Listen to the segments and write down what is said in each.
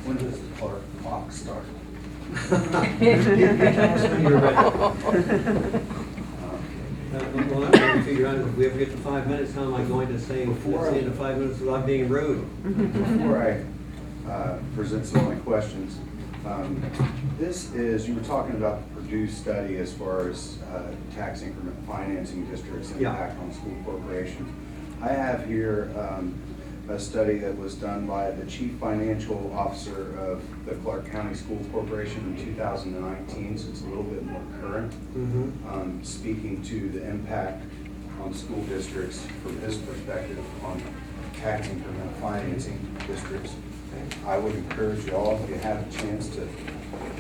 When does the clock start? You tell us when you're ready. Well, I'm trying to figure out if we ever get to 5 minutes, how am I going to say it's the end of 5 minutes without being rude? Before I present some of my questions, this is, you were talking about the Purdue study as far as tax increment financing districts' impact on school corporations. I have here a study that was done by the Chief Financial Officer of the Clark County School Corporation in 2019, so it's a little bit more current, speaking to the impact on school districts from his perspective on tax increment financing districts. I would encourage you all, if you have a chance, to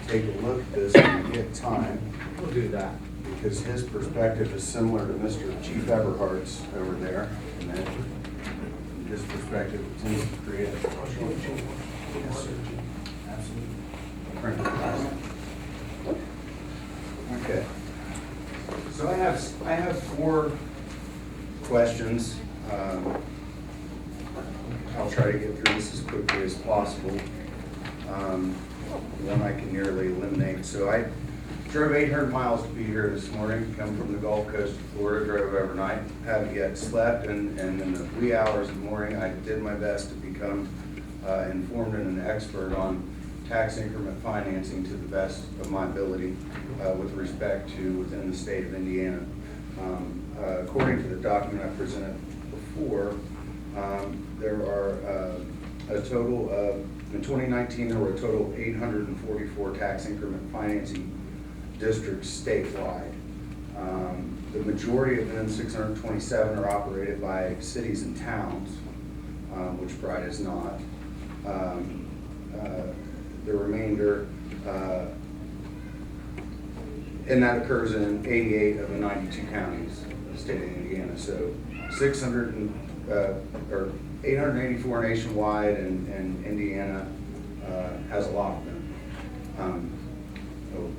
take a look at this when you get time. We'll do that. Because his perspective is similar to Mr. Chief Everhart's over there. And then his perspective tends to create a... Yes, sir. Absolutely. Okay. So I have 4 questions. I'll try to get through this as quickly as possible. One I can nearly eliminate. So I drove 800 miles to be here this morning, come from the Gulf Coast of Florida, drove overnight, haven't yet slept, and in the wee hours of the morning, I did my best to become informed and an expert on tax increment financing to the best of my ability with respect to within the state of Indiana. According to the document I presented before, there are a total of, in 2019, there were a total of 844 tax increment financing districts statewide. The majority of them, 627, are operated by cities and towns, which Bride is not. The remainder, and that occurs in 88 of the 92 counties of the state of Indiana. So 884 nationwide, and Indiana has a lot of them.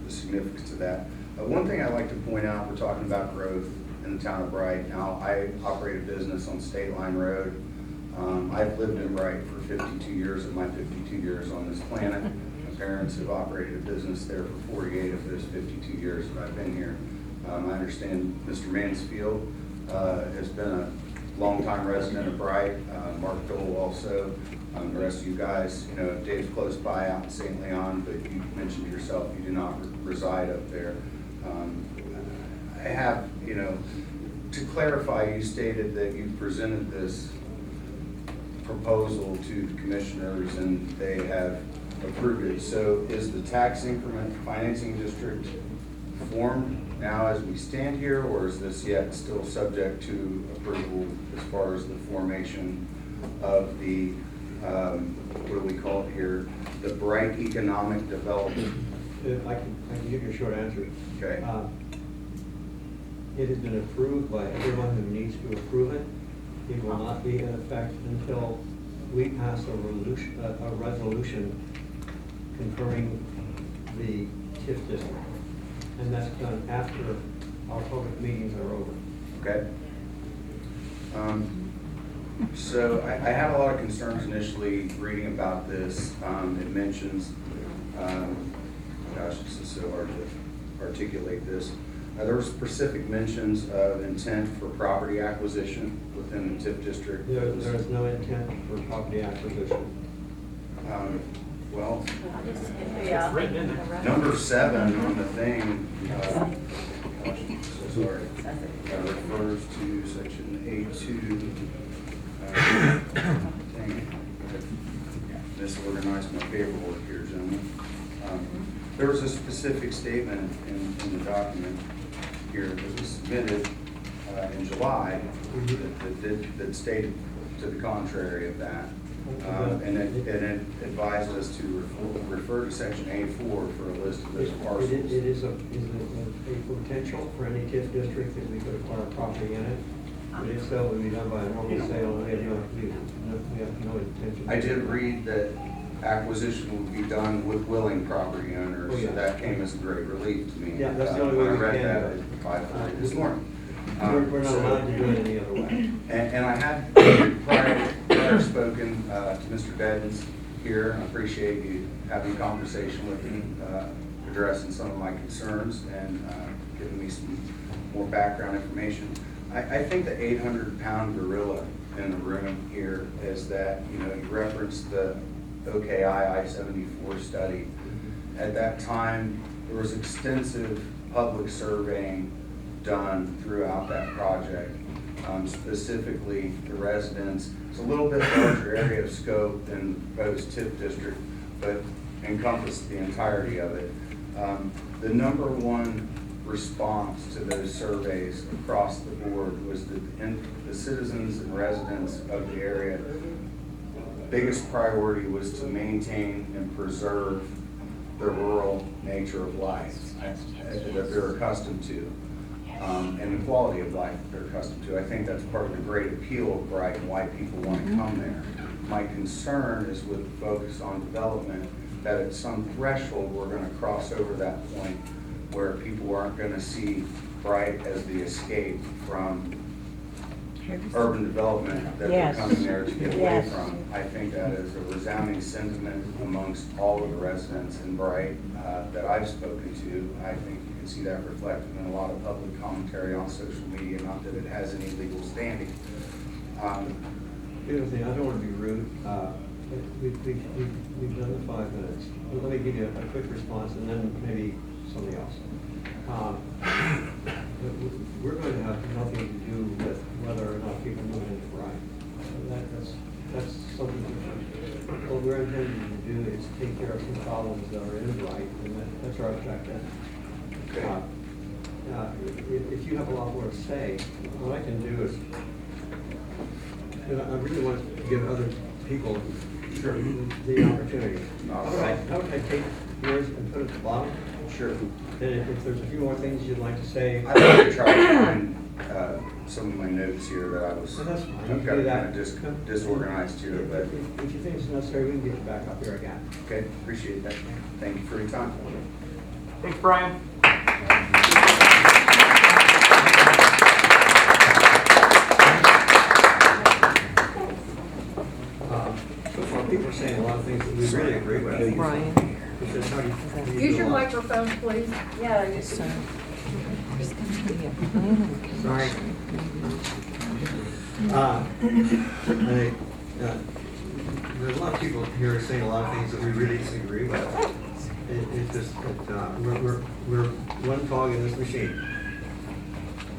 The significance of that. One thing I'd like to point out, we're talking about growth in the town of Bright. Now, I operate a business on State Line Road. I've lived in Bright for 52 years of my 52 years on this planet. My parents have operated a business there for 48 of those 52 years that I've been here. I understand Mr. Mansfield has been a longtime resident of Bright. Mark Dole also. The rest of you guys, you know, Dave's close by out in St. Leon, but you mentioned yourself you do not reside up there. I have, you know, to clarify, you stated that you presented this proposal to the commissioners and they have approved it. So is the tax increment financing district formed now as we stand here, or is this yet still subject to approval as far as the formation of the what do we call it here? The Bright Economic Development. I can give you a short answer. Okay. It has been approved by everyone who needs to approve it. It will not be in effect until we pass a resolution confirming the TIF district. And that's done after our public meetings are over. Okay. So I had a lot of concerns initially reading about this. It mentions, gosh, this is so hard to articulate this. There were specific mentions of intent for property acquisition within the TIF district. There is no intent for property acquisition. Well, Yeah. number 7 on the thing, gosh, I'm so sorry, refers to section A2. Dang it. I've misorganized my paperwork here, gentlemen. There was a specific statement in the document here that was submitted in July that stated to the contrary of that. And it advised us to refer to section A4 for a list of those parcels. It is a potential for any TIF district that we could acquire property in it. But if so, it would be done by a normal sale, and we have no intention. I did read that acquisition would be done with willing property owners, Oh, yeah. so that came as a great relief to me. Yeah, that's the only way when I we read can that do it. at 5:30 this morning. We're not So- allowed to do it any other way. And I had prior spoken to Mr. Beddens here, and I appreciate you having a conversation with me, addressing some of my concerns and giving me some more background information. I think the 800-pound gorilla in the room here is that, you referenced the OKI I-74 study. At that time, there was extensive public surveying done throughout that project. Specifically, the residents, it's a little bit larger area of scope than Bo's TIF district, but encompassed the entirety of it. The number one response to those surveys across the board was that the citizens and residents of the area, biggest priority was to maintain and preserve the rural nature of life that they're accustomed to, and the quality of life that they're accustomed to. I think that's part of the great appeal of Bright and why people want to come there. My concern is with the focus on development, that at some threshold we're going to cross over that point where people aren't going to see Bright as the escape from urban development that they're coming there to get away from. I think that is a resounding sentiment amongst all of the residents in Bright that I've spoken to. I think you can see that reflected in a lot of public commentary on social media, not that it has any legal standing. The other thing, I don't want to be rude. We've done the 5 minutes. Let me give you a quick response and then maybe somebody else. We're going to have nothing to do with whether or not people move into Bright. That's something different. What we're intending to do is take care of some problems that are in Bright, and that's our objective. Okay. If you have a lot more to say, what I can do is, I really want to give other people the opportunity. How would I take yours and put it at the bottom? Sure. Then if there's a few more things you'd like to say. I'd like to try to find some of my notes here that I was, Well, that's fine. I've You got do kind that. of disorganized here, but If you think it's necessary, we can get you back up here again. okay, appreciate that. Thank you for your time. Thanks, Brian. So far, people are saying a lot of things that we really agree with. Brian. He says, how do you Use do your a lot? microphone, please. Yeah, I just. So, there's going to be a planning Sorry. commission. There's a lot of people here saying a lot of things that we really disagree with. It's just, we're one cog in this machine.